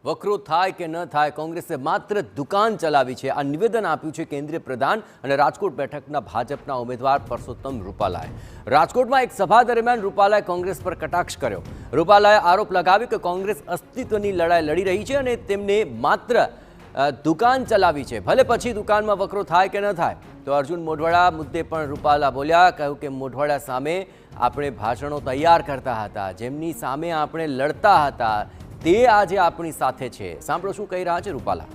વકરો થાય કે ન થાય, કોંગ્રેસે માત્ર દુકાન ચલાવી છે, આ નિવેદન આપ્યું છે કેન્દ્રીય પ્રધાન અને રાજકોટ બેઠકના ભાજપના ઉમેદવાર પરસોત્તમ રૂપાલાએ. રાજકોટમાં એક સભા દરમિયાન રૂપાલાએ કોંગ્રેસ પર કટાક્ષ કર્યો. રૂપાલાએ આરોપ લગાવ્યો કે કોંગ્રેસ અસ્તિત્વની લડાઈ લડી રહી છે અને તેમને માત્ર દુકાન ચલાવી છે, ભલે પછી દુકાનમાં વકરો થાય કે ન થાય. તો અર્જુન મોઢવાડા મુદ્દે પણ રૂપાલા બોલ્યા, કહ્યું કે મોઢવાડા સામે આપણે ભાષણો તૈયાર કરતા હતા, જેમની સામે આપણે લડતા હતા તે આજે આપણી સાથે છે. સાંભળો શું કહી રહ્યા છે રૂપાલા.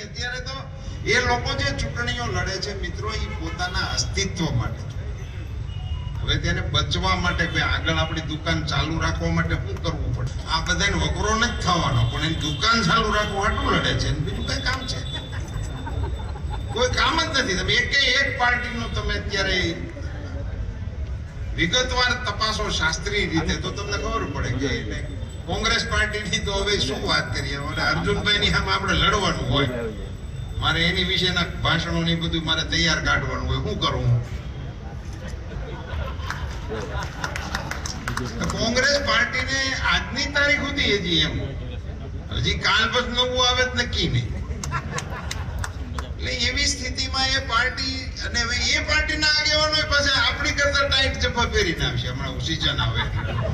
અત્યારે તો એ લોકો જે ચૂંટણીઓ લડે છે મિત્રો, એ પોતાના અસ્તિત્વ માટે, હવે તેને બચવા માટે, આગળ આપણી દુકાન ચાલુ રાખવા માટે શું કરવું પડે? આ બધાને વકરો નથી થવાનો, પણ એની દુકાન ચાલુ રાખવા હાટું લડે છે. બીજું કઈ કામ છે? કોઈ કામ જ નથી. તમે એક પાર્ટીનું તમે અત્યારે વિગતવાર તપાસો શાસ્ત્રીય રીતે તો તમને ખબર પડે કે કોંગ્રેસ પાર્ટીની તો હવે શું વાત કરીએ. અર્જુનભાઈની સામે આપણે લડવાનું હોય, મારે એની વિશેના ભાષણો ની બધું મારે તૈયાર કાઢવાનું હોય, શું કરું? કોંગ્રેસ પાર્ટીને આજની તારીખ સુધી હજી કાલ પછી નવું આવે જ નક્કી નહીં. એટલે એવી સ્થિતિમાં એ પાર્ટી અને એ પાર્ટીના આગેવાનો પાસે આપણી કરતા ટાઈટ ચપ્પા પહેરીને આવશે હમણાં સિઝન આવે.